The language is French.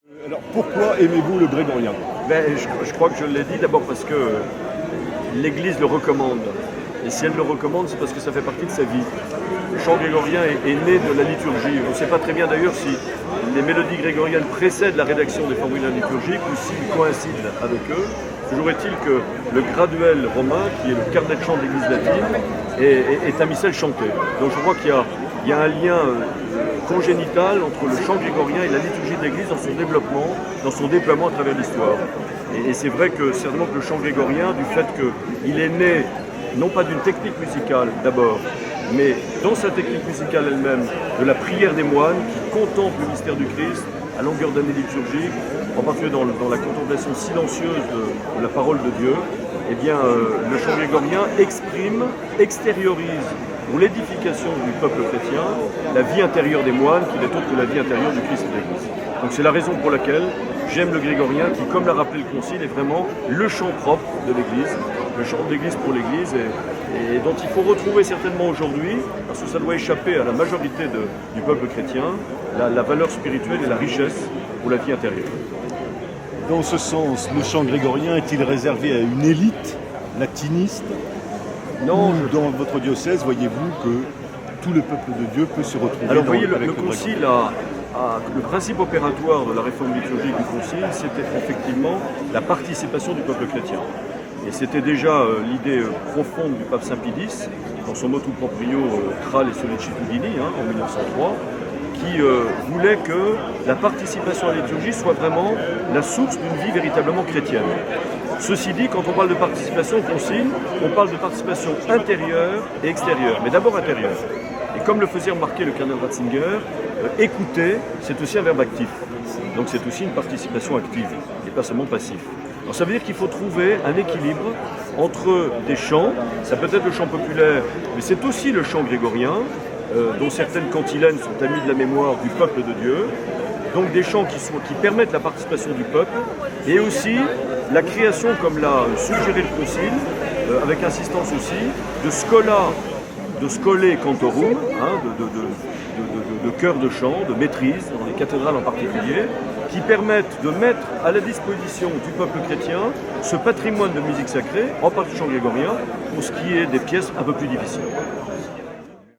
Alors pourquoi aimez-vous le grégorien? Je crois que je l'ai dit d'abord parce que l'Église le recommande. Et si elle le recommande, c'est parce que ça fait partie de sa vie. Le chant grégorien est né de la liturgie. On ne sait pas très bien d'ailleurs si les mélodies grégoriennes précèdent la rédaction des formules liturgiques ou s'ils coïncident avec eux. Toujours est-il que le graduel romain, qui est le carnet de chant de l'Église latine, est un missel chanté. Donc je crois qu'il y a un lien congénital entre le chant grégorien et la liturgie de l'Église dans son déploiement à travers l'histoire. Et c'est vrai que certainement que le chant grégorien, du fait qu'il est né non pas d'une technique musicale d'abord, mais dans sa technique musicale elle-même, de la prière des moines qui contemplent le mystère du Christ à longueur d'année liturgique, en particulier dans la contemplation silencieuse de la parole de Dieu, eh bien, le chant grégorien extériorise pour l'édification du peuple chrétien la vie intérieure des moines qui n'est autre que la vie intérieure du Christ et de l'Église. Donc c'est la raison pour laquelle j'aime le grégorien qui, comme l'a rappelé le Concile, est vraiment le chant propre de l'Église, le chant de l'Église pour l'Église et dont il faut retrouver certainement aujourd'hui, parce que ça doit échapper à la majorité du peuple chrétien, la valeur spirituelle et la richesse pour la vie intérieure. Dans ce sens, le chant grégorien est-il réservé à une élite latiniste? Non. Dans votre diocèse, voyez-vous que tout le peuple de Dieu peut se retrouver? Alors vous voyez, le Concile le principe opératoire de la réforme liturgique du Concile, c'était effectivement la participation du peuple chrétien. Et c'était déjà l'idée profonde du pape Saint Pie X, dans son motu proprio Tra le Sollecitudini en 1903, qui voulait que la participation à la liturgie soit vraiment la source d'une vie véritablement chrétienne. Ceci dit, quand on parle de participation au Concile, on parle de participation intérieure et extérieure, mais d'abord intérieure. Et comme le faisait remarquer le cardinal Ratzinger, écouter, c'est aussi un verbe actif. Donc c'est aussi une participation active, et pas seulement passive. Alors ça veut dire qu'il faut trouver un équilibre entre des chants, ça peut être le chant populaire, mais c'est aussi le chant grégorien, dont certaines cantilènes sont amies de la mémoire du peuple de Dieu, donc des chants qui permettent la participation du peuple, et aussi la création, comme l'a suggéré le Concile, avec insistance aussi, de scola, de scolae cantorum, de chœurs de chant, de maîtrise, dans les cathédrales en particulier, qui permettent de mettre à la disposition du peuple chrétien ce patrimoine de musique sacrée, en particulier chant grégorien, pour ce qui est des pièces un peu plus difficiles.